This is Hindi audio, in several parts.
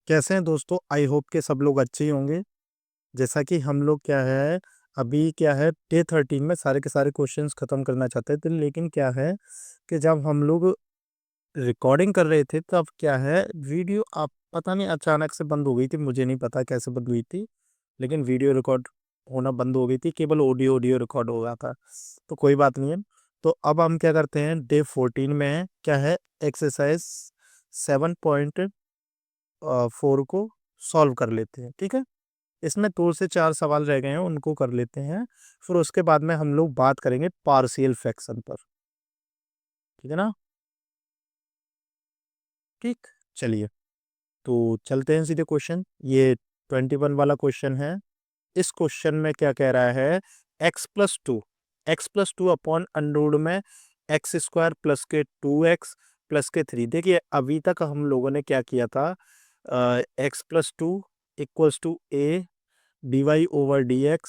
कैसे हैं दोस्तों? आई होप के सब लोग अच्छे ही होंगे। जैसा कि हम लोग क्या है, अभी क्या है, डे 13 में सारे के सारे क्वेश्चंस खत्म करना चाहते थे, लेकिन क्या है कि जब हम लोग रिकॉर्डिंग कर रहे थे तब क्या है, वीडियो आप पता नहीं अचानक से बंद हो गई थी। मुझे नहीं पता कैसे बंद हुई थी, लेकिन वीडियो रिकॉर्ड होना बंद हो गई थी, केवल ऑडियो ऑडियो रिकॉर्ड हो गया था। तो कोई बात नहीं है। तो अब हम क्या करते हैं, डे 14 में है क्या है, एक्सरसाइज 7.4 को सॉल्व कर लेते हैं। ठीक है, इसमें 2 से 4 सवाल रह गए हैं, उनको कर लेते हैं। फिर उसके बाद में हम लोग बात करेंगे पार्शियल फ्रैक्शन पर। ठीक है ना? ठीक, चलिए तो चलते हैं सीधे क्वेश्चन। ये 21 वाला क्वेश्चन है। इस क्वेश्चन में क्या कह रहा है, x+2 अपॉन अंडर में x² + के 2x + के 3। देखिए अभी तक हम लोगों ने क्या किया था, x+2 = a dy/dx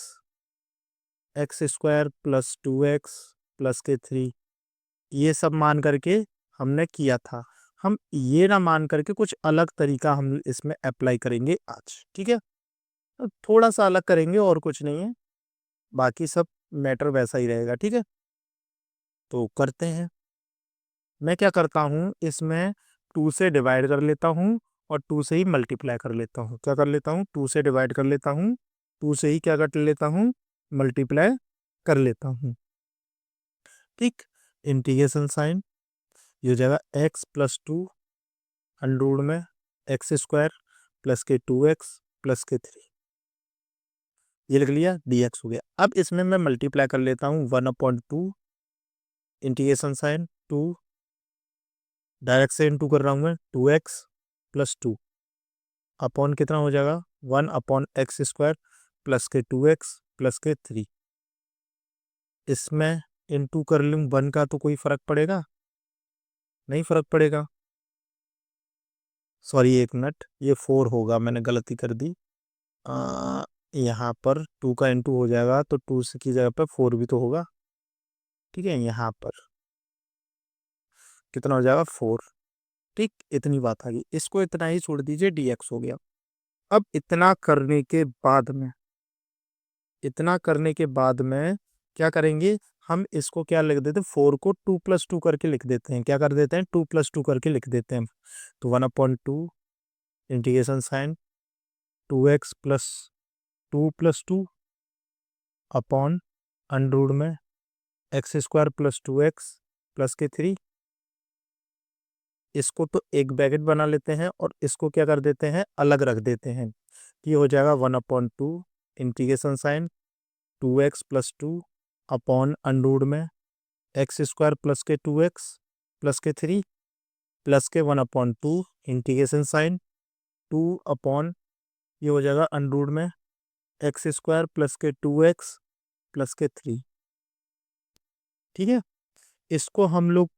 x² + 2x + के 3, ये सब मान करके हमने किया था। हम ये ना मान करके कुछ अलग तरीका हम इसमें अप्लाई करेंगे आज। ठीक है, तो थोड़ा सा अलग करेंगे और कुछ नहीं है, बाकी सब मैटर वैसा ही रहेगा। ठीक है, तो करते हैं। मैं क्या करता हूँ, इसमें 2 से डिवाइड कर लेता हूँ और 2 से ही मल्टीप्लाई कर लेता हूँ। क्या कर लेता हूँ, 2 से डिवाइड कर लेता हूँ, 2 से ही क्या कर लेता हूँ, मल्टीप्लाई कर लेता हूँ। ठीक, इंटीग्रेशन साइन, ये हो जाएगा x+2 अंडर में x² + के 2x + के 3, ये लिख लिया, dx हो गया। अब इसमें मैं मल्टीप्लाई कर लेता हूँ 1/2, इंटीग्रेशन साइन 2, डायरेक्ट से इनटू कर रहा हूँ मैं, 2x + 2 अपॉन कितना हो जाएगा, 1/x² +के 2x + के 3। इसमें इनटू कर लूँ 1 का तो कोई फर्क पड़ेगा नहीं, फर्क पड़ेगा। सॉरी एक मिनट, ये 4 होगा, मैंने गलती कर दी। यहाँ पर 2 का इंटू हो जाएगा तो 2 से की जगह पर 4 भी तो होगा। ठीक है, यहाँ पर कितना हो जाएगा, 4। ठीक, इतनी बात आ गई, इसको इतना ही छोड़ दीजिए, dx हो गया। अब इतना करने के बाद में क्या करेंगे, हम इसको क्या लिख देते हैं, 4 को 2+2 करके लिख देते हैं। क्या कर देते हैं, 2+2 करके लिख देते हैं। तो 1/2 integration sign 2x + 2 + 2 upon under में x² + 2x + के 3। इसको तो एक ब्रैकेट बना लेते हैं और इसको क्या कर देते हैं, अलग रख देते हैं। ये हो जाएगा 1/2 integration sign 2x + 2 upon under में x² + के 2x + के 3 प्लस के 1/2 इंटीग्रेशन साइन 2 अपॉन, ये हो जाएगा अंडर में x² + के 2x + के 3। ठीक है, इसको हम लोग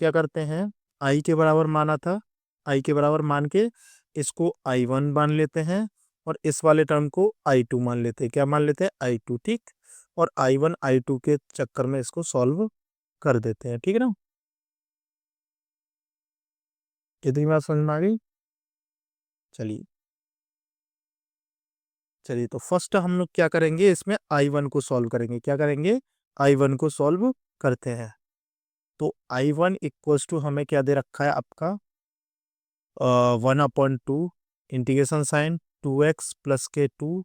क्या करते हैं, आई के बराबर माना था, आई के बराबर मान के इसको I1 मान लेते हैं और इस वाले टर्म को I2 मान लेते हैं। क्या मान लेते हैं, I2। ठीक, और I1 I2 के चक्कर में इसको सॉल्व कर देते हैं। ठीक है ना, इतनी बात समझ में आ गई। चलिए चलिए, तो फर्स्ट हम लोग क्या करेंगे, इसमें I1 को सॉल्व करेंगे। क्या करेंगे, I1 को सॉल्व करते हैं। तो I1 = हमें क्या दे रखा है आपका, 1/2 इंटीग्रेशन साइन 2x + के 2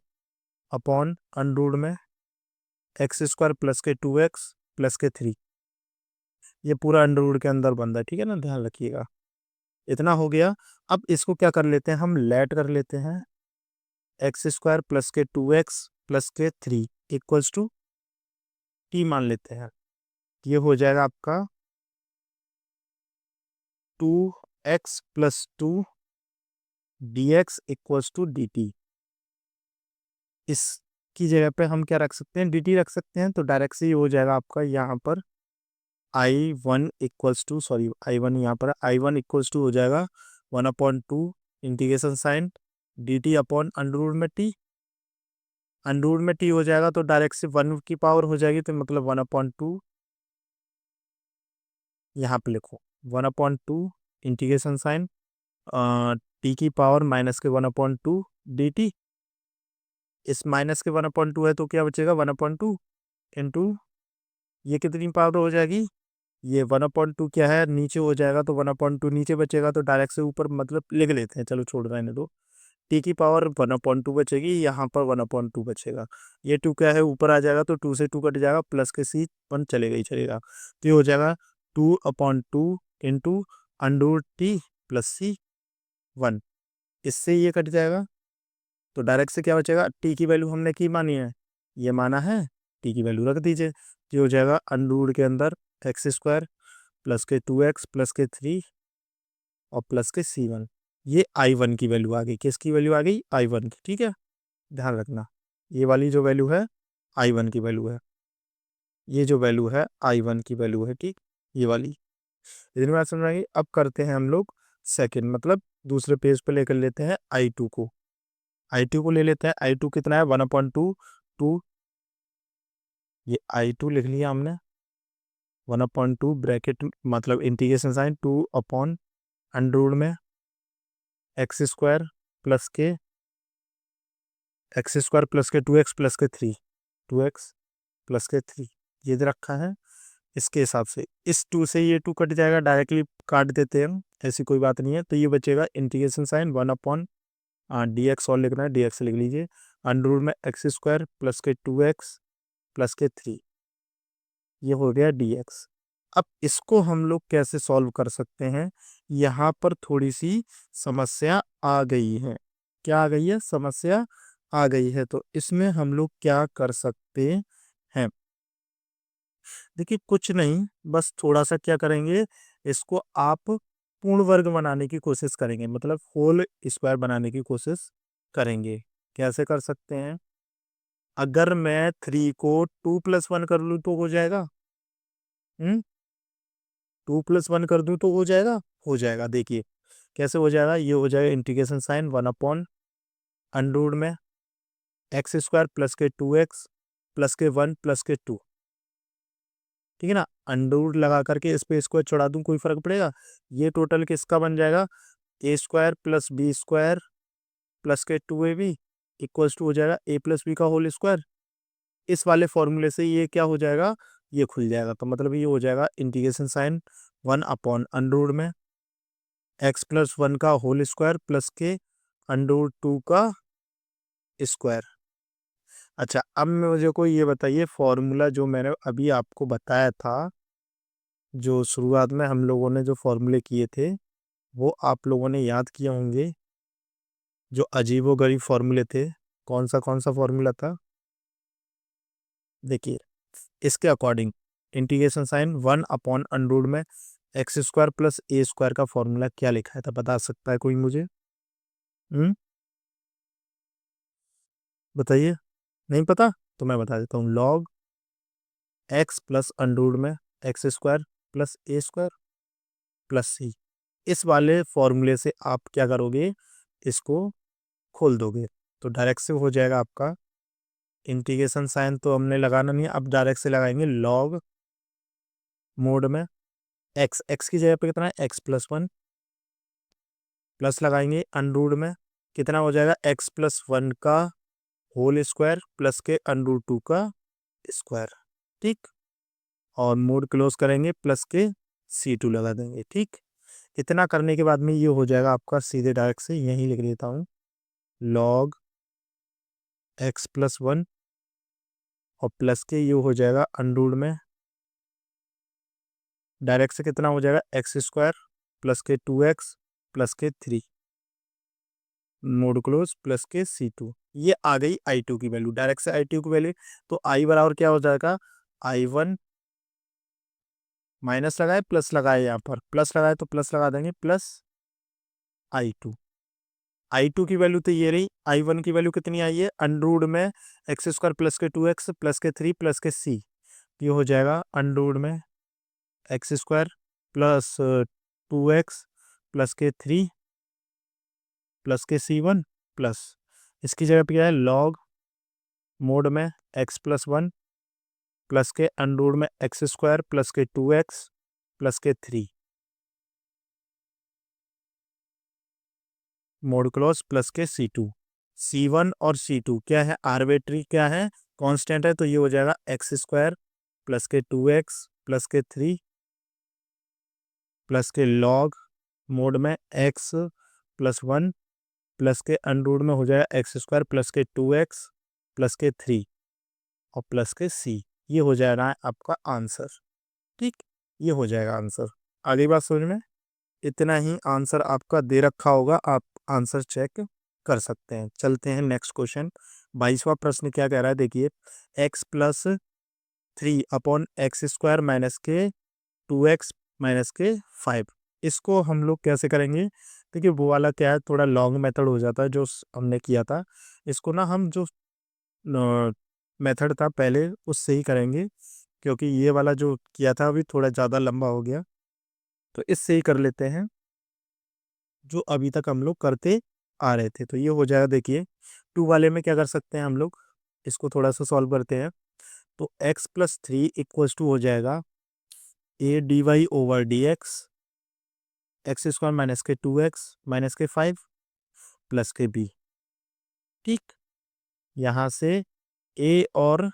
अपॉन अंडर में x² + के 2x + के 3। ये पूरा अंडर के अंदर बंद है। ठीक है ना, ध्यान रखिएगा। इतना हो गया। अब इसको क्या कर लेते हैं, हम लेट कर लेते हैं, x² + के 2x + के 3 = t मान लेते हैं। ये हो जाएगा आपका 2x + 2 dx = dt। इसकी जगह पे हम क्या रख सकते हैं, dt रख सकते हैं। तो डायरेक्ट से ये हो जाएगा आपका यहाँ पर I1 सॉरी I1 यहाँ पर I1 हो जाएगा 1/2 integration sign dt upon under में t। अंडर में t हो जाएगा तो डायरेक्ट से 1 की पावर हो जाएगी, तो मतलब 1/2 यहाँ पे लिखो 1/2 इंटीग्रेशन साइन टी की पावर -1/2 dt। इस -1/2 है तो क्या बचेगा 1/2 इंटू ये कितनी पावर हो जाएगी, ये 1/2 क्या है नीचे हो जाएगा तो 1/2 नीचे बचेगा, तो डायरेक्ट से ऊपर मतलब लिख लेते हैं, चलो छोड़ रहने दो। टी की पावर 1/2 बचेगी, यहाँ पर 1/2 बचेगा। ये 2 क्या है ऊपर आ जाएगा तो 2 से 2 कट जाएगा, प्लस के सी 1 चलेगा ही चलेगा, तो ये हो जाएगा 2/2 इंटू अंडर टी प्लस सी 1। इससे ये कट जाएगा तो डायरेक्ट से क्या बचेगा, टी की वैल्यू हमने की मानी है, ये माना है, टी की वैल्यू रख दीजिए। ये हो जाएगा अंडर के अंदर x² प्लस के 2x प्लस के 3 और प्लस के c1। ये i1 की वैल्यू आ गई, किसकी वैल्यू आ गई, i1 की। ठीक है, ध्यान रखना ये वाली जो वैल्यू है i1 की वैल्यू है, ये जो वैल्यू है i1 की वैल्यू है, ठीक, ये वाली। इतनी बात समझ आएगी। अब करते हैं हम लोग सेकंड, मतलब दूसरे पेज पे लेकर लेते हैं i2 को। i2 को ले लेते हैं, i2 कितना है 1/2 2, ये i2 लिख लिया हमने 1/2 ब्रैकेट मतलब इंटीग्रेशन साइन 2/√ में x² प्लस के x² प्लस के 2x प्लस के 3 2x प्लस के 3 ये दे रखा है। इसके हिसाब से इस 2 से ये 2 कट जाएगा, डायरेक्टली काट देते हैं हम, ऐसी कोई बात नहीं है। तो ये बचेगा इंटीग्रेशन साइन 1/dx, और लिखना है dx लिख लीजिए, अंडर में x² प्लस के 2x प्लस के 3, ये हो गया dx। अब इसको हम लोग कैसे सॉल्व कर सकते हैं, यहाँ पर थोड़ी सी समस्या आ गई है। क्या आ गई है, समस्या आ गई है, तो इसमें हम लोग क्या कर सकते हैं। देखिए कुछ नहीं, बस थोड़ा सा क्या करेंगे, इसको आप पूर्ण वर्ग बनाने की कोशिश करेंगे, मतलब होल स्क्वायर बनाने की कोशिश करेंगे। कैसे कर सकते हैं, अगर मैं 3 को 2+1 कर लूँ तो हो जाएगा, 2+1 कर दूं तो हो जाएगा। देखिए कैसे हो जाएगा, ये हो जाएगा इंटीग्रेशन साइन 1/√, में x² प्लस के 2x प्लस के 1 प्लस के 2, ठीक है ना। अंडर लगा करके इस पे स्क्वायर चढ़ा दूं, कोई फर्क पड़ेगा। ये टोटल किसका बन जाएगा, a² प्लस b² प्लस के 2ab इक्वल्स टू हो जाएगा a प्लस बी का होल स्क्वायर। इस वाले फॉर्मूले से ये क्या हो जाएगा, ये खुल जाएगा, तो मतलब ये हो जाएगा इंटीग्रेशन साइन 1/√, में x+1 का होल स्क्वायर प्लस के √2 का स्क्वायर। अच्छा अब मुझे को ये बताइए, फॉर्मूला जो मैंने अभी आपको बताया था, जो शुरुआत में हम लोगों ने जो फॉर्मूले किए थे वो आप लोगों ने याद किए होंगे, जो अजीबोगरीब फॉर्मूले थे। कौन सा फॉर्मूला था, देखिए इसके अकॉर्डिंग इंटीग्रेशन साइन 1/√, में x² प्लस a² का फॉर्मूला क्या लिखा है था, बता सकता है कोई मुझे, बताइए। नहीं पता तो मैं बता देता हूँ, लॉग x प्लस अंडर में x² प्लस a² प्लस सी। इस वाले फॉर्मूले से आप क्या करोगे, इसको खोल दोगे तो डायरेक्ट से हो जाएगा आपका इंटीग्रेशन साइन, तो हमने लगाना नहीं है, अब डायरेक्ट से लगाएंगे लॉग मोड में x की जगह पे कितना है x+1 प्लस लगाएंगे अंडर में कितना हो जाएगा x+1 का होल स्क्वायर प्लस के √2 का स्क्वायर, ठीक, और मोड क्लोज करेंगे प्लस के C2 लगा देंगे, ठीक। इतना करने के बाद में ये हो जाएगा आपका, सीधे डायरेक्ट से यहीं लिख देता हूँ लॉग x+1 और प्लस के ये हो जाएगा अंडर में डायरेक्ट से कितना हो जाएगा x² प्लस के 2x प्लस के 3 मोड क्लोज प्लस के C2। ये आ गई i2 की वैल्यू, डायरेक्ट से i2 की वैल्यू, तो i बराबर क्या हो जाएगा, i1 माइनस लगाए प्लस लगाए, यहाँ पर प्लस लगाए तो प्लस लगा देंगे प्लस i2 की वैल्यू तो ये रही, i1 की वैल्यू कितनी आई है अंडर में x² प्लस के 2x प्लस के 3 प्लस के c, ये हो जाएगा अंडर में x² प्लस 2x प्लस के 3 प्लस के c1 प्लस इसकी जगह पे क्या है लॉग मोड में x+1 प्लस के अंडर में x² प्लस के 2x प्लस के 3 मोडुलस प्लस के C2। C1 और C2 क्या है, आर्बिट्री क्या है, कांस्टेंट है, तो ये हो जाएगा एक्स स्क्वायर प्लस के 2x प्लस के 3 प्लस के लॉग मोड में x प्लस 1 प्लस के अंडर में हो जाएगा एक्स स्क्वायर प्लस के 2x प्लस के 3 और प्लस के c। ये हो जाएगा आपका आंसर। ठीक, ये हो जाएगा आंसर। आगे बात समझ में, इतना ही आंसर आपका दे रखा होगा, आप आंसर चेक कर सकते हैं। चलते हैं नेक्स्ट क्वेश्चन। 22वां प्रश्न क्या कह रहा है, देखिए x plus 3 upon x square minus के 2x माइनस के 5। इसको हम लोग कैसे करेंगे, देखिए वो वाला क्या है, थोड़ा लॉन्ग मेथड हो जाता है जो हमने किया था। इसको ना हम जो मेथड था पहले उससे ही करेंगे, क्योंकि ये वाला जो किया था अभी थोड़ा ज़्यादा लंबा हो गया, तो इससे ही कर लेते हैं जो अभी तक हम लोग करते आ रहे थे। तो ये हो जाएगा, देखिए 2 वाले में क्या कर सकते हैं हम लोग, इसको थोड़ा सा सॉल्व करते हैं। तो x प्लस 3 इक्वल्स टू हो जाएगा a dy over D x square minus के 2x माइनस के 5 प्लस के b। ठीक, यहाँ से a और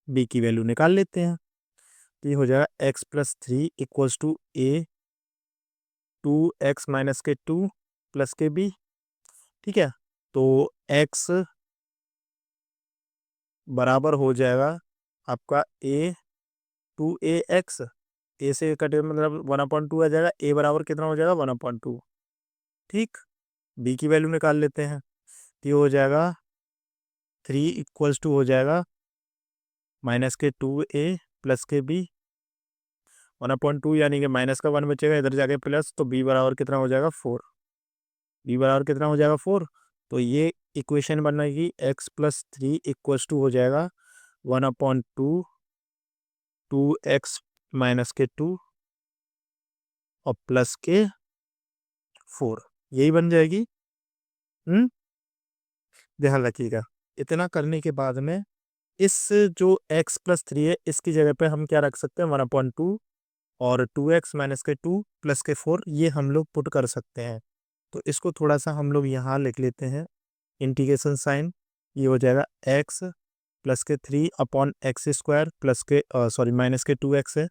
b की वैल्यू निकाल लेते हैं। तो ये हो जाएगा x plus 3 equals to a 2x minus के 2 प्लस के b। ठीक है, तो x बराबर हो जाएगा आपका a 2ax, a से कटे मतलब 1/2 आ जाएगा, a बराबर कितना हो जाएगा 1/2। ठीक, b की वैल्यू निकाल लेते हैं। तो ये हो जाएगा 3 इक्वल्स टू हो जाएगा माइनस के 2a प्लस के b 1/2, यानी कि माइनस का 1 बचेगा, इधर जाके प्लस, तो b बराबर कितना हो जाएगा 4। b बराबर कितना हो जाएगा 4। तो ये इक्वेशन बनेगी x प्लस 3 इक्वल्स टू हो जाएगा 1/2 2x माइनस के 2 और प्लस के 4, यही बन जाएगी। ध्यान रखिएगा। इतना करने के बाद में इस जो x प्लस 3 है इसकी जगह पे हम क्या रख सकते हैं 1/2 और 2x माइनस के 2 प्लस के 4, ये हम लोग पुट कर सकते हैं। तो इसको थोड़ा सा हम लोग यहाँ लिख लेते हैं, इंटीग्रेशन साइन। ये हो जाएगा x प्लस के 3 अपॉन एक्स स्क्वायर प्लस के सॉरी माइनस के 2x है,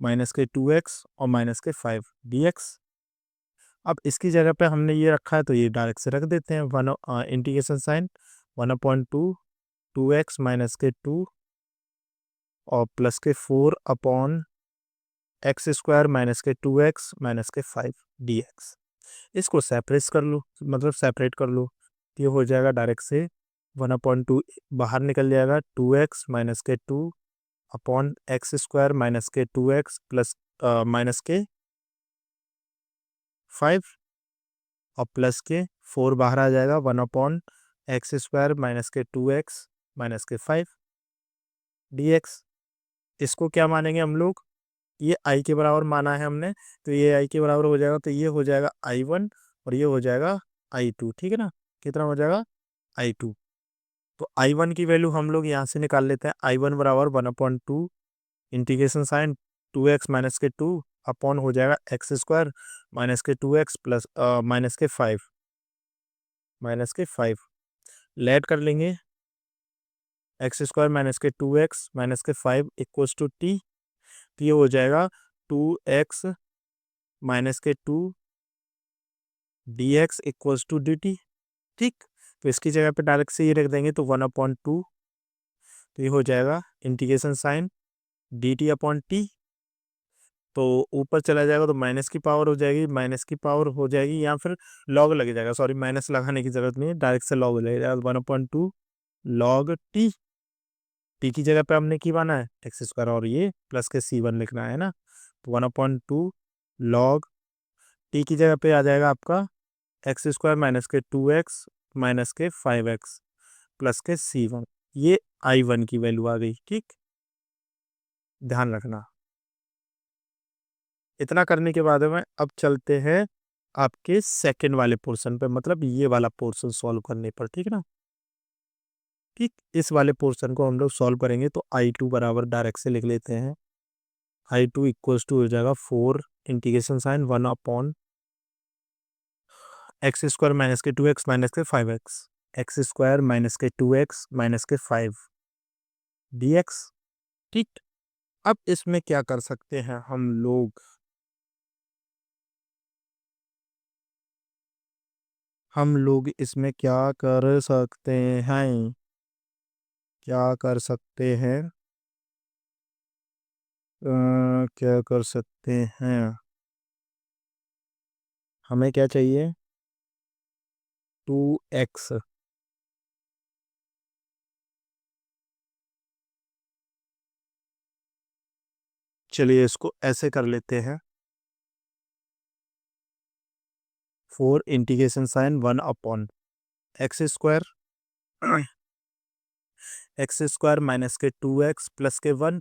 माइनस के 2x और माइनस के 5 dx। अब इसकी जगह पे हमने ये रखा है तो ये डायरेक्ट से रख देते हैं, one integration sign 1/2 2x minus के 2 और प्लस के 4 अपॉन एक्स स्क्वायर माइनस के 2x माइनस के 5 dx। इसको सेपरेट कर लो, मतलब सेपरेट कर लो, तो ये हो जाएगा डायरेक्ट से 1/2 बाहर निकल जाएगा, 2x माइनस के 2 अपॉन एक्स स्क्वायर माइनस के 2x प्लस माइनस के 5 और प्लस के 4 बाहर आ जाएगा, 1/x स्क्वायर माइनस के 2x माइनस के 5 dx। इसको क्या मानेंगे हम लोग, ये i के बराबर माना है हमने, तो ये i के बराबर हो जाएगा, तो ये हो जाएगा i1 और ये हो जाएगा i2। ठीक है ना, कितना हो जाएगा i2। तो i1 की वैल्यू हम लोग यहाँ से निकाल लेते हैं, i1 बराबर 1/2 इंटीग्रेशन साइन 2x माइनस के 2 अपॉन हो जाएगा एक्स स्क्वायर माइनस के 2x प्लस माइनस के 5 लेट कर लेंगे, एक्स स्क्वायर माइनस के 2x माइनस के 5 इक्वल्स टू t। तो ये हो जाएगा 2x माइनस के 2 dx इक्वल्स टू dt। ठीक, तो इसकी जगह पे डायरेक्ट से ये रख देंगे, तो 1/2, तो ये हो जाएगा integration sign dt upon t। तो ऊपर चला जाएगा तो माइनस की पावर हो जाएगी, माइनस की पावर हो जाएगी या फिर लॉग लग जाएगा, सॉरी माइनस लगाने की जरूरत नहीं है, डायरेक्ट से लॉग लग जाएगा 1/2 लॉग टी। टी की जगह पे हमने की माना है एक्स स्क्वायर और ये प्लस के C1 लिखना है ना, तो 1/2 लॉग टी की जगह पे आ जाएगा आपका एक्स स्क्वायर माइनस के 2x माइनस के 5x प्लस के C1। ये i1 की वैल्यू आ गई। ठीक, ध्यान रखना। इतना करने के बाद में अब चलते हैं आपके सेकंड वाले पोर्शन पे, मतलब ये वाला पोर्शन सॉल्व करने पर। ठीक है ना, ठीक, इस वाले पोर्शन को हम लोग सॉल्व करेंगे, तो i2 बराबर डायरेक्ट से लिख लेते हैं, i2 इक्वल्स टू हो जाएगा 4 integration sign 1 upon x square minus के 2x माइनस के 5x, एक्स स्क्वायर माइनस के 2x माइनस के 5 dx। ठीक, अब इसमें क्या कर सकते हैं हम लोग, इसमें क्या कर सकते हैं, क्या कर सकते हैं, क्या कर सकते हैं, हमें क्या चाहिए, 2x। चलिए इसको ऐसे कर लेते हैं, 4 integration sign 1 upon x square, x square minus के 2x प्लस के 1,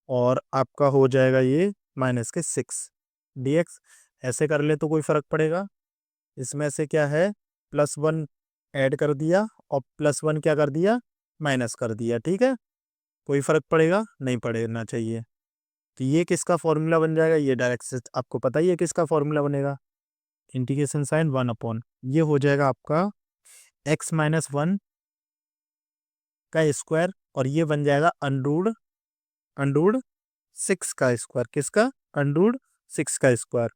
और आपका हो जाएगा ये माइनस के 6 dx। ऐसे कर ले तो कोई फर्क पड़ेगा, इसमें से क्या है, +1 ऐड कर दिया और +1 क्या कर दिया, माइनस कर दिया। ठीक है, कोई फर्क पड़ेगा, नहीं पड़ना चाहिए। तो ये किसका फॉर्मूला बन जाएगा, ये डायरेक्ट से आपको पता ही है किसका फॉर्मूला बनेगा, इंटीग्रेशन साइन 1 अपॉन, ये हो जाएगा आपका x-1 का स्क्वायर, और ये बन जाएगा अंडूड 6 का स्क्वायर, किसका, अंडूड 6 का स्क्वायर।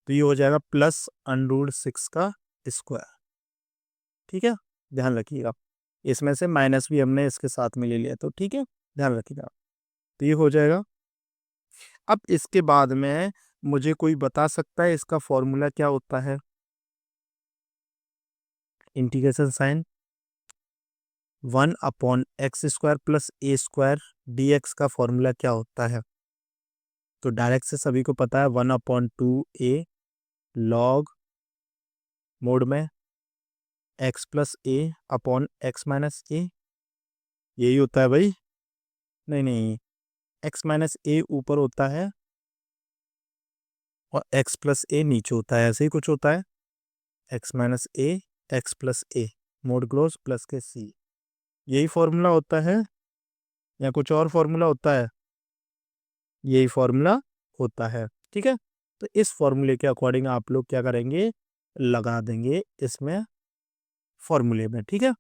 तो ये हो जाएगा प्लस अंडूड 6 का स्क्वायर। ठीक है, ध्यान रखिएगा, इसमें से माइनस भी हमने इसके साथ में ले लिया, तो ठीक है, ध्यान रखिएगा। तो ये हो जाएगा। अब इसके बाद में मुझे कोई बता सकता है इसका फॉर्मूला क्या होता है, integration sign 1 upon x square plus a square dx का फॉर्मूला क्या होता है। तो डायरेक्ट से सभी को पता है, 1/2a लॉग मोड में x प्लस ए अपॉन एक्स माइनस ए, यही होता है भाई। नहीं नहीं, x माइनस ए ऊपर होता है और x प्लस ए नीचे होता है, ऐसे ही कुछ होता है, x माइनस ए एक्स प्लस ए मोड क्लोज प्लस के सी, यही फॉर्मूला होता है या कुछ और फॉर्मूला होता है, यही फॉर्मूला होता है। ठीक है, तो इस फॉर्मूले के अकॉर्डिंग आप लोग क्या करेंगे, लगा देंगे इसमें फॉर्मूले में। ठीक है,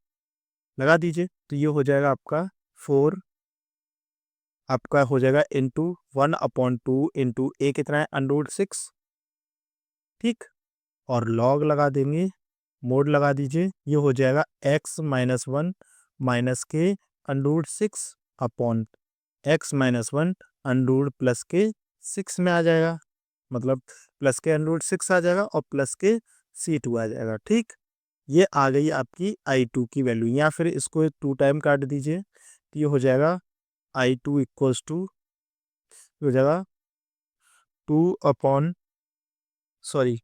लगा दीजिए, तो ये हो जाएगा आपका 4, आपका हो जाएगा इंटू 1/2 इंटू ए कितना है, √6। ठीक, और लॉग लगा देंगे, मोड लगा दीजिए, ये हो जाएगा x-1 माइनस के √6 अपॉन x-1 अंडूड प्लस के 6 में आ जाएगा, मतलब प्लस के √6 आ जाएगा और प्लस के C2 आ जाएगा। ठीक, ये आ गई आपकी I2 की वैल्यू, या फिर इसको 2 टाइम काट दीजिए, तो ये हो जाएगा I2 इक्वल्स टू, हो जाएगा 2 अपॉन, सॉरी,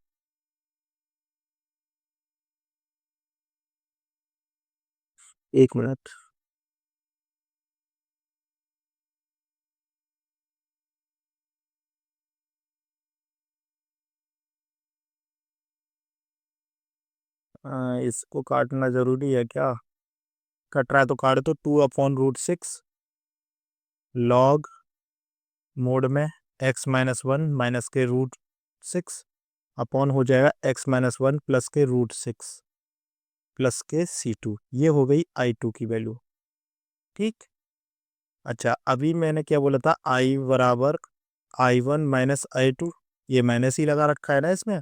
एक मिनट, इसको काटना जरूरी है क्या, कट रहा है तो काट दो, 2/√6 लॉग मोड में x-1 माइनस के √6 अपॉन हो जाएगा x-1 प्लस के √6 प्लस के C2, ये हो गई I2 की वैल्यू। ठीक, अच्छा अभी मैंने क्या बोला था, I बराबर I1 माइनस I2, ये माइनस ही लगा रखा है ना इसमें,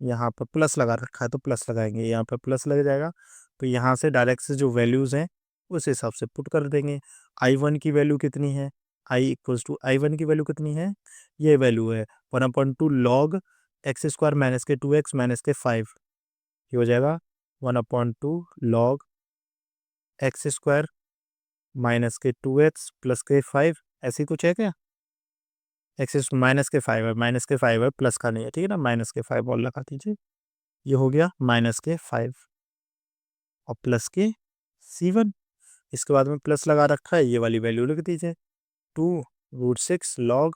यहाँ पर प्लस लगा रखा है तो प्लस लगाएंगे, यहाँ पर प्लस लग जाएगा, तो यहाँ से डायरेक्ट से जो वैल्यूज़ हैं उस हिसाब से पुट कर देंगे। I1 की वैल्यू कितनी है, I=I1 की वैल्यू कितनी है, ये वैल्यू है 1/2 लॉग x² माइनस के 2x माइनस के 5, ये हो जाएगा 1/2 लॉग x² माइनस के 2x प्लस के 5, ऐसी कुछ है क्या, एक्स माइनस के 5 है, माइनस के 5 है, प्लस का नहीं है। ठीक है ना, माइनस के 5 और लगा दीजिए, ये हो गया माइनस के 5 और प्लस के C1, इसके बाद में प्लस लगा रखा है, ये वाली वैल्यू लिख दीजिए 2√6 लॉग,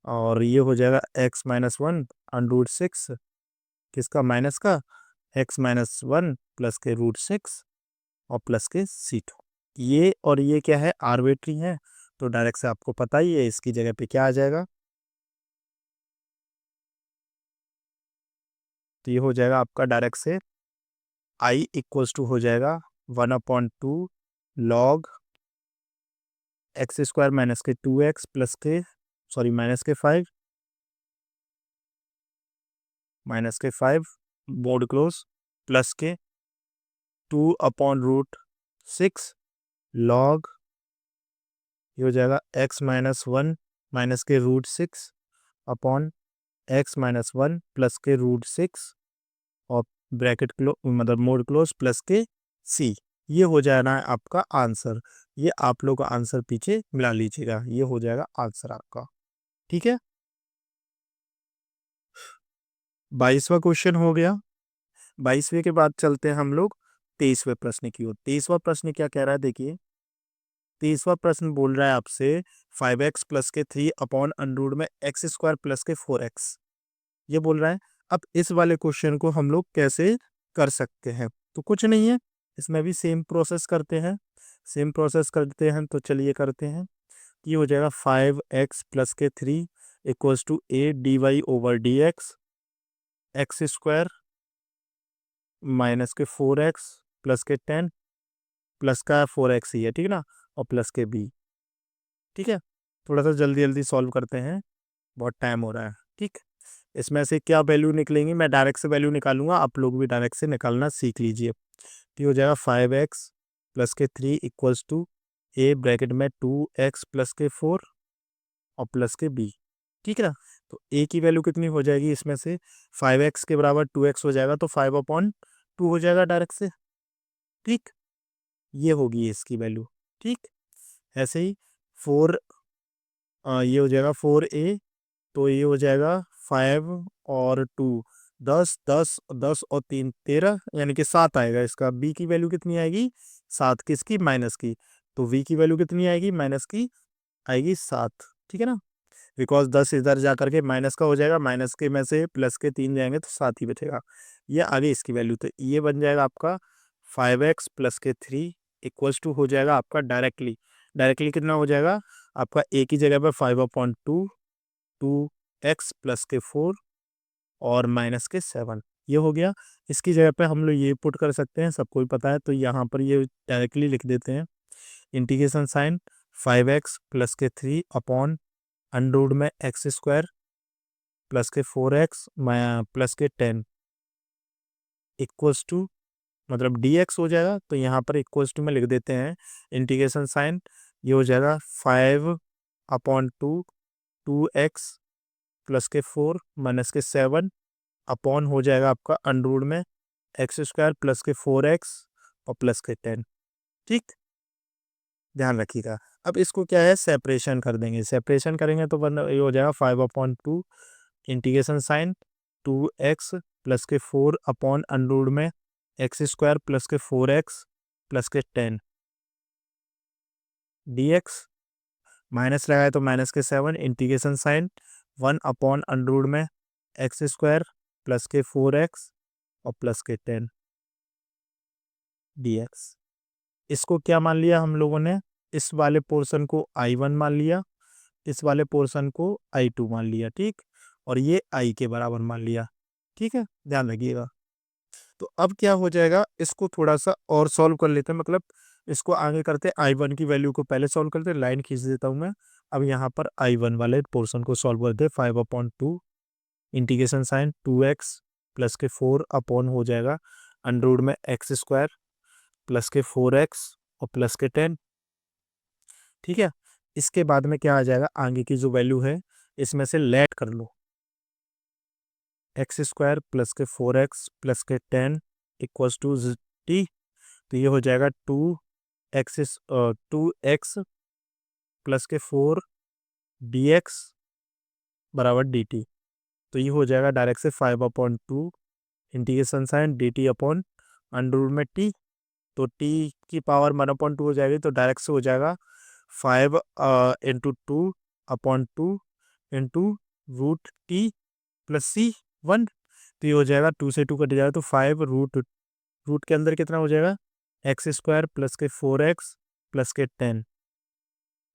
और ये हो जाएगा x-1 √6 किसका, माइनस का, x-1 प्लस के √6 और प्लस के C2। ये और ये क्या है, आर्बिट्री है, तो डायरेक्ट से आपको पता ही है इसकी जगह पे क्या आ जाएगा, तो ये हो जाएगा आपका डायरेक्ट से i इक्वल्स टू हो जाएगा 1/2 log एक्स स्क्वायर माइनस के 2x प्लस के माइनस के 5 बोर्ड क्लोज प्लस के 2/√6 log ये हो जाएगा x माइनस 1 माइनस के √6 अपॉन x माइनस 1 प्लस के √6 और ब्रैकेट मतलब मोड क्लोज प्लस के c। ये हो जाएगा आपका आंसर। ये आप लोग का आंसर पीछे मिला लीजिएगा, ये हो जाएगा आंसर आपका। ठीक है, 22वां क्वेश्चन हो गया। 22वें के बाद चलते हैं हम लोग 23वें प्रश्न की ओर। 23वां प्रश्न क्या कह रहा है, देखिए 23वां प्रश्न बोल रहा है आपसे 5x प्लस के 3/√में में एक्स स्क्वायर प्लस के 4x ये बोल रहा है। अब इस वाले क्वेश्चन को हम लोग कैसे कर सकते हैं, तो कुछ नहीं है, इसमें भी सेम प्रोसेस करते हैं। तो चलिए करते हैं। ये हो जाएगा 5x प्लस के 3 equals to a dy over dx x square minus के 4x प्लस के 10 प्लस का 4x ही है, ठीक है ना, और प्लस के b। ठीक है, थोड़ा सा जल्दी जल्दी सॉल्व करते हैं, बहुत टाइम हो रहा है। ठीक, इसमें से क्या वैल्यू निकलेंगी, मैं डायरेक्ट से वैल्यू निकालूंगा, आप लोग भी डायरेक्ट से निकालना सीख लीजिए। तो हो जाएगा 5x प्लस के 3 इक्वल्स टू a ब्रैकेट में 2x प्लस के 4 और प्लस के b। ठीक है ना, तो a की वैल्यू कितनी हो जाएगी, इसमें से 5x के बराबर 2x हो जाएगा, तो 5/2 हो जाएगा डायरेक्ट से। ठीक, ये होगी इसकी वैल्यू। ठीक, ऐसे ही 4 ये हो जाएगा 4a, तो ये हो जाएगा 5 और 2 10 10 10 और 3 13, यानी कि 7 आएगा इसका। b की वैल्यू कितनी आएगी, 7 किसकी, माइनस की, तो v की वैल्यू कितनी आएगी, माइनस की आएगी 7। ठीक है ना, बिकॉज 10 इधर जा करके माइनस का हो जाएगा, माइनस के में से प्लस के 3 जाएंगे तो 7 ही बचेगा। ये आगे इसकी वैल्यू, तो ये बन जाएगा आपका 5x प्लस के 3 इक्वल्स टू हो जाएगा आपका डायरेक्टली कितना हो जाएगा आपका, a की जगह पर 5/2 2x प्लस के 4 और माइनस के 7 ये हो गया। इसकी जगह पे हम लोग ये पुट कर सकते हैं, सबको ही पता है, तो यहाँ पर ये डायरेक्टली लिख देते हैं। इंटीग्रेशन साइन 5x प्लस के 3 अपॉन अंडर में एक्स स्क्वायर प्लस के 4x प्लस के 10 इक्वल्स टू मतलब dx हो जाएगा, तो यहाँ पर इक्वल्स टू में लिख देते हैं इंटीग्रेशन साइन। ये हो जाएगा 5/2 2x प्लस के 4 माइनस के 7 अपॉन हो जाएगा आपका अंडर में एक्स स्क्वायर प्लस के 4x और प्लस के 10। ठीक, ध्यान रखिएगा। अब इसको क्या है, सेपरेशन कर देंगे, सेपरेशन करेंगे तो ये हो जाएगा 5/2 इंटीग्रेशन साइन 2x प्लस के 4 अपॉन अंडर में एक्स स्क्वायर प्लस के 4x प्लस के 10 dx माइनस लगाए तो माइनस के 7 इंटीग्रेशन साइन 1/अंडर में एक्स स्क्वायर प्लस के 4x और प्लस के 10 dx। इसको क्या मान लिया हम लोगों ने, इस वाले पोर्शन को I1 मान लिया, इस वाले पोर्शन को I2 मान लिया। ठीक, और ये I के बराबर मान लिया। ठीक है, ध्यान रखिएगा। तो अब क्या हो जाएगा, इसको थोड़ा सा और सॉल्व कर लेते हैं, मतलब इसको आगे करते हैं। I1 की वैल्यू को पहले सॉल्व करते हैं, लाइन खींच देता हूँ मैं। अब यहाँ पर I1 वाले पोर्शन को सॉल्व करते हैं। 5/2 इंटीग्रेशन साइन 2x प्लस के 4 अपॉन हो जाएगा अंडर में एक्स स्क्वायर प्लस के 4x और प्लस के 10। ठीक है, इसके बाद में क्या आ जाएगा, आगे की जो वैल्यू है इसमें से लेट कर लो, एक्स स्क्वायर प्लस के 4x प्लस के 10 इक्वल्स टू t। तो ये हो जाएगा 2x प्लस के 4 dx बराबर dt। तो ये हो जाएगा डायरेक्ट से 5/2 integration sign dt upon under में t। तो t की पावर 1/2 हो जाएगी, तो डायरेक्ट से हो जाएगा 5 into 2/2 into √t plus c1। तो ये हो जाएगा 2 से 2 कट जाएगा, तो 5 रूट के अंदर कितना हो जाएगा, एक्स स्क्वायर प्लस के 4x प्लस के 10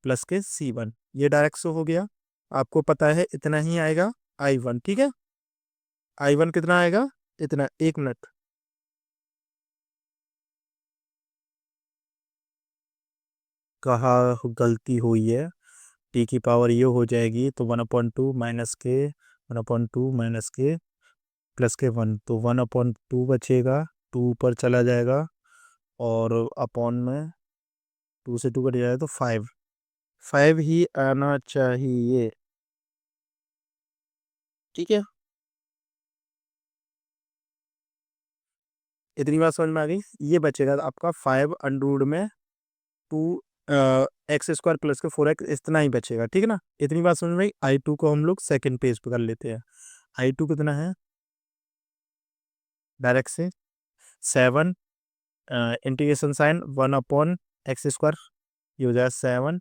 प्लस के c1। ये डायरेक्ट से हो गया, आपको पता है इतना ही आएगा I1। ठीक है, I1 कितना आएगा, इतना 1 मिनट। कहाँ गलती हुई है? टी की पावर ये हो जाएगी, तो 1/2 माइनस के, 1/2 माइनस के प्लस के 1, तो 1/2 बचेगा, 2 ऊपर चला जाएगा, और अपॉन में 2 से 2 कट जाएगा तो 5, 5 ही आना चाहिए। ठीक है, इतनी बात समझ में आ गई। ये बचेगा आपका 5 अंडर में 2 एक्स स्क्वायर प्लस के 4x, इतना ही बचेगा। ठीक है ना, इतनी बात समझ में आई। आई 2 को हम लोग सेकंड पेज पे कर लेते हैं। आई 2 कितना है डायरेक्ट से? 7 इंटीग्रेशन साइन 1/x², ये हो जाएगा 7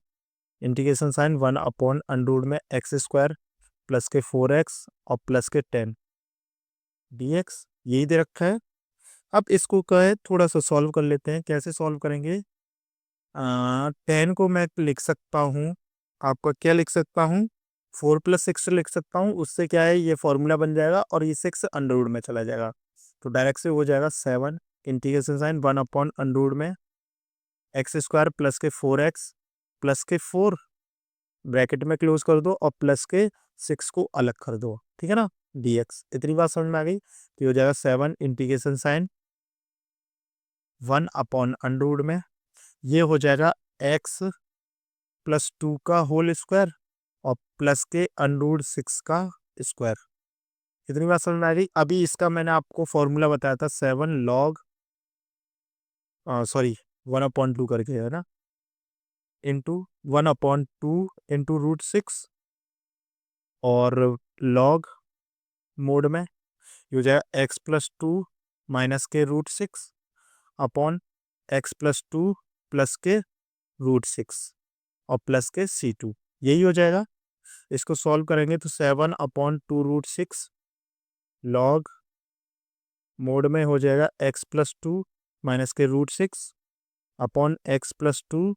इंटीग्रेशन साइन 1/√ में x² प्लस के 4x और प्लस के 10 dx, यही दे रखा है। अब इसको कहे थोड़ा सा सॉल्व कर लेते हैं। कैसे सॉल्व करेंगे? 10 को मैं लिख सकता हूँ, आपका क्या लिख सकता हूँ, 4 + 6 लिख सकता हूँ। उससे क्या है, ये फॉर्मूला बन जाएगा और ये 6 अंडर में चला जाएगा, तो डायरेक्ट से हो जाएगा 7 इंटीग्रेशन साइन 1/√ में x² प्लस के 4x प्लस के 4 ब्रैकेट में क्लोज कर दो और प्लस के 6 को अलग कर दो। ठीक है ना, dx। इतनी बात समझ में आ गई, तो ये हो जाएगा 7 इंटीग्रेशन साइन 1/√ में, ये हो जाएगा x+2 का होल स्क्वायर और प्लस के √6 का स्क्वायर। इतनी बात समझ में आ गई। अभी इसका मैंने आपको फॉर्मूला बताया था 7 लॉग, सॉरी 1/2 करके है ना, इंटू 1/2 इंटू √6, और लॉग मोड में ये हो जाएगा x+2 माइनस के √6 अपॉन x+2 प्लस के √6 और प्लस के C2, यही हो जाएगा। इसको सॉल्व करेंगे तो 7/2√6 लॉग मोड में हो जाएगा x+2 माइनस के √6 अपॉन x+2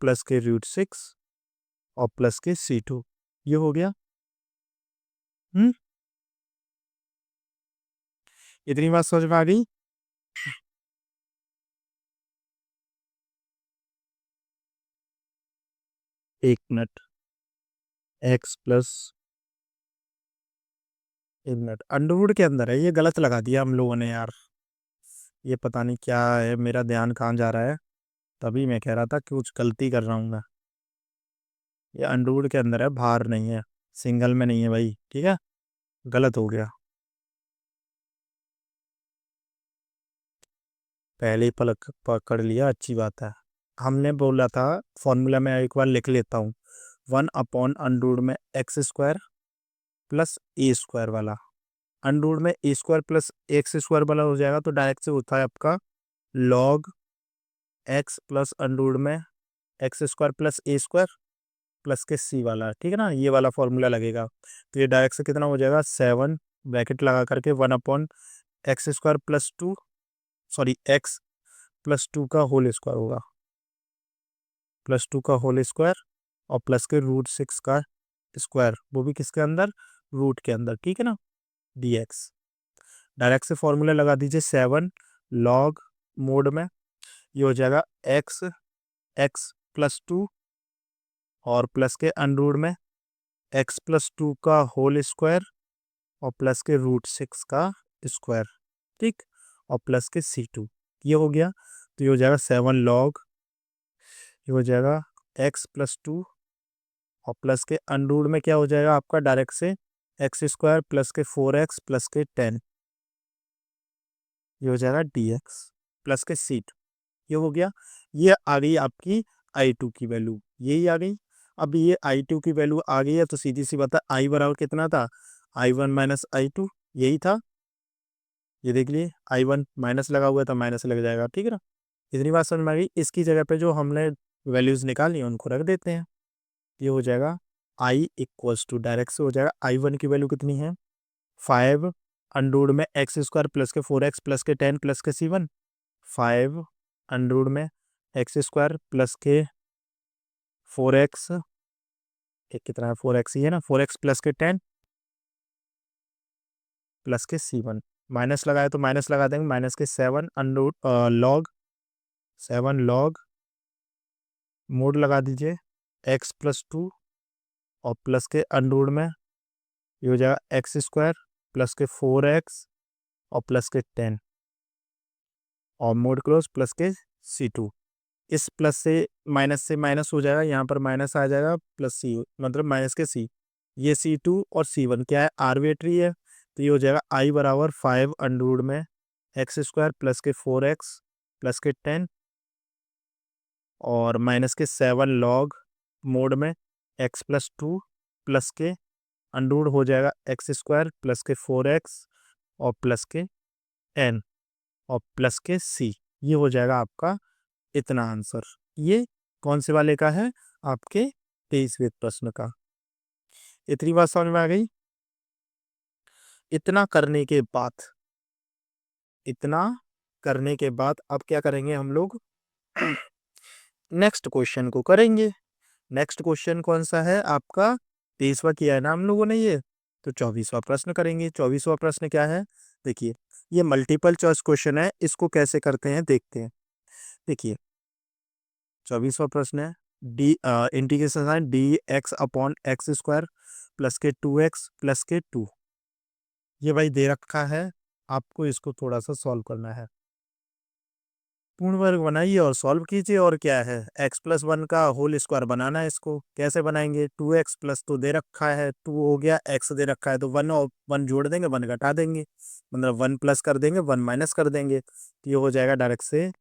प्लस के √6 और प्लस के C2, ये हो गया। इतनी बात समझ में आ गई। 1 minute, x plus 1 minute under root के अंदर है, ये गलत लगा दिया हम लोगों ने यार। ये पता नहीं क्या है, मेरा ध्यान कहाँ जा रहा है, तभी मैं कह रहा था कि कुछ गलती कर रहा हूँ मैं। ये अंडरवुड के अंदर है, बाहर नहीं है, सिंगल में नहीं है भाई। ठीक है, गलत हो गया, पहले ही पलक पकड़ लिया, अच्छी बात है। हमने बोला था फॉर्मूला में एक बार लिख लेता हूँ, 1/√में x² प्लस a² वाला, अंडर में a² प्लस x² वाला हो जाएगा, तो डायरेक्ट से होता है आपका लॉग x प्लस अंडर में x² प्लस a² प्लस के c वाला। ठीक है ना, ये वाला फॉर्मूला लगेगा, तो ये डायरेक्ट से कितना हो जाएगा, 7 ब्रैकेट लगा करके 1/x² प्लस 2, सॉरी x+2 का होल स्क्वायर होगा, +2 का होल स्क्वायर और प्लस के √6 का स्क्वायर, वो भी किसके अंदर, रूट के अंदर। ठीक है ना, dx। डायरेक्ट से फॉर्मूला लगा दीजिए 7 लॉग मोड में, ये हो जाएगा x+2 और प्लस के अंडर में x+2 का होल स्क्वायर और प्लस के √6 का स्क्वायर। ठीक, और प्लस के C2, ये हो गया। तो ये हो जाएगा 7 लॉग, ये हो जाएगा x+2 और प्लस के अंडर में क्या हो जाएगा आपका, डायरेक्ट से x² प्लस के 4x प्लस के 10, ये हो जाएगा dx प्लस के C2, ये हो गया। ये आ गई आपकी I2 की वैल्यू, यही आ गई। अब ये I2 की वैल्यू आ गई है, तो सीधी सी बात है, I बराबर कितना था, I1 माइनस I2, यही था। ये देख लिए, I1 माइनस लगा हुआ था, माइनस लग जाएगा। ठीक है ना, इतनी बात समझ में आ गई। इसकी जगह पे जो हमने वैल्यूज निकाली हैं उनको रख देते हैं, ये हो जाएगा I इक्वल्स टू, डायरेक्ट से हो जाएगा I1 की वैल्यू कितनी है, 5 अंडर में x² प्लस के 4x प्लस के 10 प्लस के C1, 5 अंडर में x² प्लस के 4x, एक कितना है 4x ही है ना, 4x प्लस के 10 प्लस के C1, माइनस लगाए तो माइनस लगा देंगे, माइनस के 7 अंडर लॉग 7 लॉग मोड लगा दीजिए x+2 और प्लस के अंडर में ये हो जाएगा x² प्लस के 4x और प्लस के 10 और मोड क्लोज प्लस के C2। इस प्लस से माइनस हो जाएगा, यहाँ पर माइनस आ जाएगा प्लस C, मतलब माइनस के C। ये C2 और C1 क्या है, आर्बिट्री है, तो ये हो जाएगा I बराबर 5 अंडर में x² प्लस के 4x प्लस के 10 और माइनस के 7 लॉग मोड में x+2 प्लस के अंडर हो जाएगा x² प्लस के 4x और प्लस के 10 और प्लस के C। ये हो जाएगा आपका इतना आंसर। ये कौन से वाले का है, आपके 23वें प्रश्न का। इतनी बात समझ में आ गई। इतना करने के बाद अब क्या करेंगे हम लोग, नेक्स्ट क्वेश्चन को करेंगे। नेक्स्ट क्वेश्चन कौन सा है आपका, 23वां किया है ना हम लोगों ने, ये तो 24वां प्रश्न करेंगे। 24वां प्रश्न क्या है, देखिए ये मल्टीपल चॉइस क्वेश्चन है, इसको कैसे करते हैं देखते हैं। देखिए 24वां प्रश्न है D integration sign dx/x² plus के 2x प्लस के 2। ये भाई दे रखा है, आपको इसको थोड़ा सा सॉल्व करना है। पूर्ण वर्ग बनाइए और सॉल्व कीजिए, और क्या है x+1 का होल स्क्वायर बनाना है। इसको कैसे बनाएंगे, 2x प्लस 2 दे रखा है, 2 हो गया, x दे रखा है तो 1 और 1 जोड़ देंगे, 1 घटा देंगे, मतलब 1 प्लस कर देंगे, 1 माइनस कर देंगे, तो ये हो जाएगा डायरेक्ट से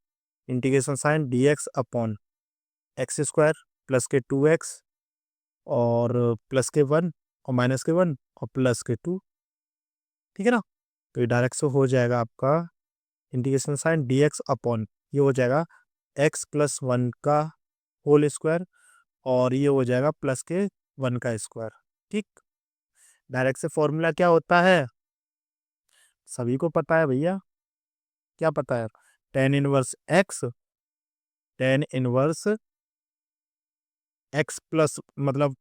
इंटीग्रेशन साइन dx/x² प्लस के 2x और प्लस के 1 और माइनस के 1 और प्लस के 2, ठीक है ना। तो ये डायरेक्ट से हो जाएगा आपका इंटीग्रेशन साइन dx/, ये हो जाएगा x+1 का होल स्क्वायर और ये हो जाएगा प्लस के 1 का स्क्वायर। ठीक, डायरेक्ट से फॉर्मूला क्या होता है, सभी को पता है भैया, क्या पता है, tan इनवर्स x प्लस मतलब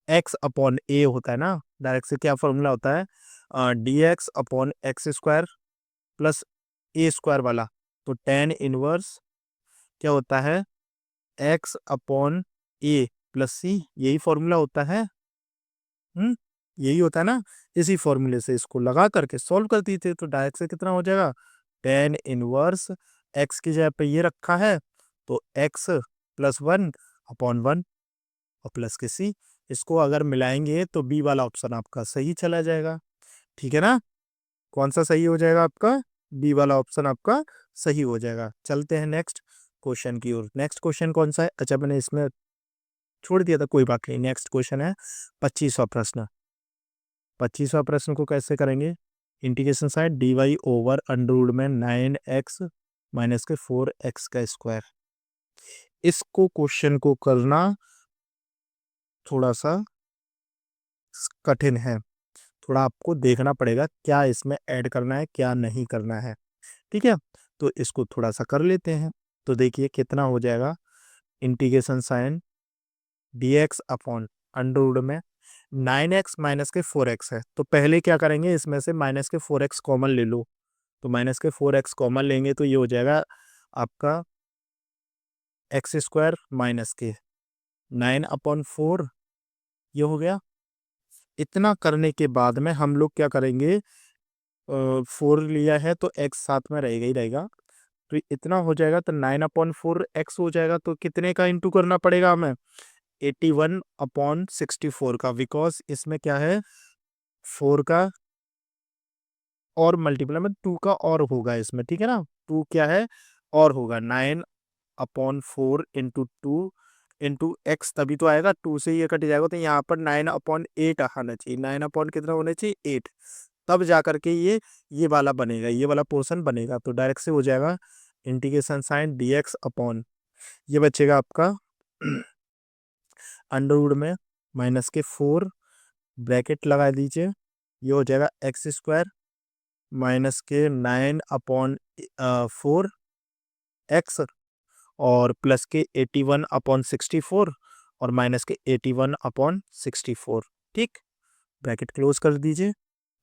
x/a होता है ना। डायरेक्ट से क्या फॉर्मूला होता है, dx/x² प्लस a² वाला, तो tan इनवर्स क्या होता है, x/a प्लस c, यही फॉर्मूला होता है। यही होता है ना। इसी फॉर्मूले से इसको लगा करके सॉल्व कर दी थे, तो डायरेक्ट से कितना हो जाएगा, tan इनवर्स x की जगह पे ये रखा है तो x+1/1 और प्लस के c। इसको अगर मिलाएंगे तो बी वाला ऑप्शन आपका सही चला जाएगा, ठीक है ना। कौन सा सही हो जाएगा आपका, बी वाला ऑप्शन आपका सही हो जाएगा। चलते हैं नेक्स्ट क्वेश्चन की ओर। नेक्स्ट क्वेश्चन कौन सा है, अच्छा मैंने इसमें छोड़ दिया था, कोई बात नहीं। नेक्स्ट क्वेश्चन है 25वां प्रश्न। 25वां प्रश्न को कैसे करेंगे, इंटीग्रेशन साइन dy/√में 9x माइनस के 4x का स्क्वायर। इसको क्वेश्चन को करना थोड़ा सा कठिन है, थोड़ा आपको देखना पड़ेगा क्या इसमें ऐड करना है क्या नहीं करना है, ठीक है। तो इसको थोड़ा सा कर लेते हैं। तो देखिए कितना हो जाएगा, इंटीग्रेशन साइन dx/√में 9x माइनस के 4x है, तो पहले क्या करेंगे, इसमें से माइनस के 4x कॉमन ले लो, तो माइनस के 4x कॉमन लेंगे तो ये हो जाएगा आपका x² माइनस के 9/4, ये हो गया। इतना करने के बाद में हम लोग क्या करेंगे, 4 लिया है तो x साथ में रहेगा ही रहेगा, तो इतना हो जाएगा, तो 9/4x हो जाएगा, तो कितने का इंटू करना पड़ेगा हमें, 81/64 का, बिकॉज इसमें क्या है 4 का और मल्टीप्लाई में 2 का और होगा इसमें, ठीक है ना। 2 क्या है और होगा, 9/4 इंटू 2 इंटू एक्स, तभी तो आएगा, 2 से ये कट जाएगा, तो यहाँ पर 9/8 आना चाहिए, 9 कितना होना चाहिए 8, तब जा करके ये वाला बनेगा, ये वाला पोर्शन बनेगा। तो डायरेक्ट से हो जाएगा इंटीग्रेशन साइन dx/, ये बचेगा आपका अंडर में माइनस के 4 ब्रैकेट लगा दीजिए, ये हो जाएगा x² माइनस के 9/4 x और प्लस के 81/64 और माइनस के 81/64, ठीक। ब्रैकेट क्लोज कर दीजिए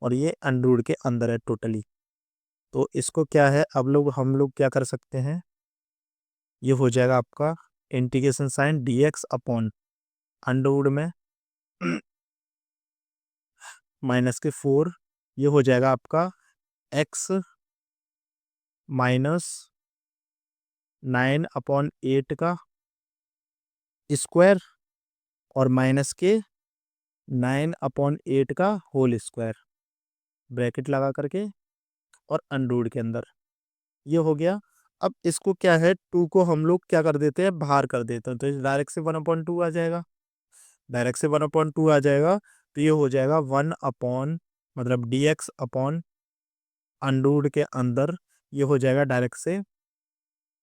और ये अंडर के अंदर है टोटली। तो इसको क्या है, अब हम लोग क्या कर सकते हैं, ये हो जाएगा आपका integration sign dx upon under root में -4, ये हो जाएगा आपका x -9/8 का स्क्वायर और -9/8 का होल स्क्वायर, ब्रैकेट लगा करके और अंडरवुड के अंदर, ये हो गया। अब इसको क्या है, 2 को हम लोग क्या कर देते हैं, बाहर कर देते हैं, तो डायरेक्ट से 1/2 आ जाएगा, डायरेक्ट से 1/2 आ जाएगा। तो ये हो जाएगा 1 अपॉन मतलब dx अपॉन अंडरवुड के अंदर, ये हो जाएगा डायरेक्ट से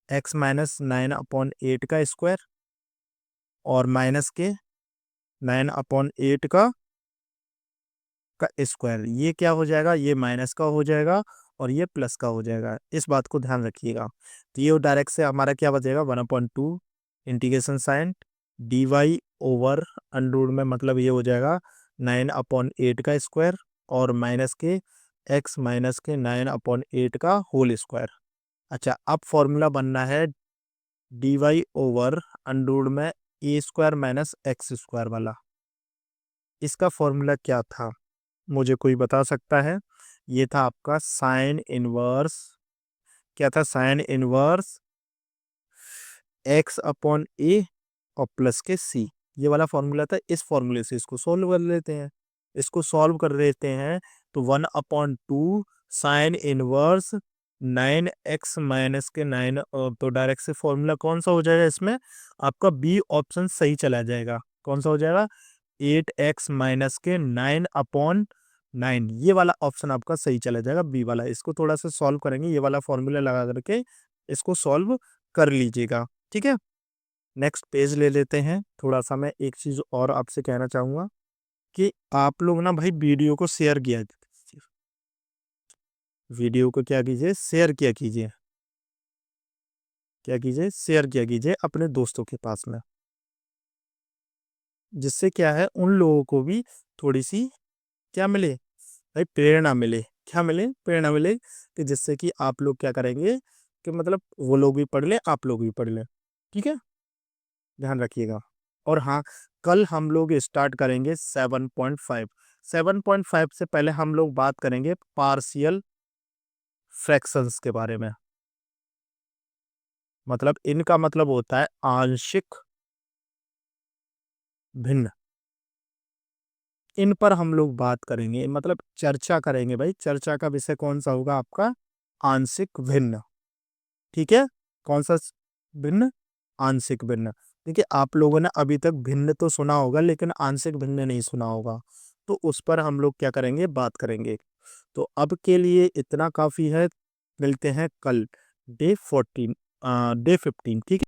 x -9/8 का स्क्वायर और -9/8 का स्क्वायर, ये क्या हो जाएगा, ये माइनस का हो जाएगा और ये प्लस का हो जाएगा, इस बात को ध्यान रखिएगा। तो ये डायरेक्ट से हमारा क्या बचेगा, 1/2 integration sign dy over under root में, मतलब ये हो जाएगा 9/8 का स्क्वायर और x माइनस के 9/8 का होल स्क्वायर। अच्छा, अब फॉर्मूला बनना है dy ओवर अंडरवुड में a square minus x square वाला। इसका फॉर्मूला क्या था, मुझे कोई बता सकता है? ये था आपका साइन इनवर्स, क्या था, साइन इनवर्स x अपॉन ए और प्लस के c, ये वाला फॉर्मूला था। इस फॉर्मूले से इसको सॉल्व कर लेते हैं, इसको सॉल्व कर लेते हैं तो 1/2 साइन इनवर्स 9x माइनस के 9, तो डायरेक्ट से फॉर्मूला कौन सा हो जाएगा, इसमें आपका बी ऑप्शन सही चला जाएगा। कौन सा हो जाएगा, 8x माइनस के 9/9, ये वाला ऑप्शन आपका सही चला जाएगा, बी वाला। इसको थोड़ा सा सॉल्व करेंगे, ये वाला फॉर्मूला लगा करके इसको सॉल्व कर लीजिएगा, ठीक है। नेक्स्ट पेज ले लेते हैं। थोड़ा सा मैं एक चीज और आपसे कहना चाहूंगा कि आप लोग ना भाई वीडियो को शेयर किया कीजिए, वीडियो को क्या कीजिए, शेयर किया कीजिए, क्या कीजिए, शेयर किया कीजिए अपने दोस्तों के पास में, जिससे क्या है उन लोगों को भी थोड़ी सी क्या मिले भाई, प्रेरणा मिले, क्या मिले, प्रेरणा मिले, कि जिससे कि आप लोग क्या करेंगे कि मतलब वो लोग भी पढ़ लें, आप लोग भी पढ़ लें, ठीक है, ध्यान रखिएगा। और हाँ, कल हम लोग स्टार्ट करेंगे 7.5। 7.5 से पहले हम लोग बात करेंगे पार्शियल फ्रैक्शंस के बारे में, मतलब इनका मतलब होता है आंशिक भिन्न, इन पर हम लोग बात करेंगे, मतलब चर्चा करेंगे भाई। चर्चा का विषय कौन सा होगा आपका, आंशिक भिन्न, ठीक है। कौन सा भिन्न, आंशिक भिन्न। देखिए, आप लोगों ने अभी तक भिन्न तो सुना होगा लेकिन आंशिक भिन्न नहीं सुना होगा, तो उस पर हम लोग क्या करेंगे, बात करेंगे। तो अब के लिए इतना काफी है, मिलते हैं कल डे 15, ठीक है।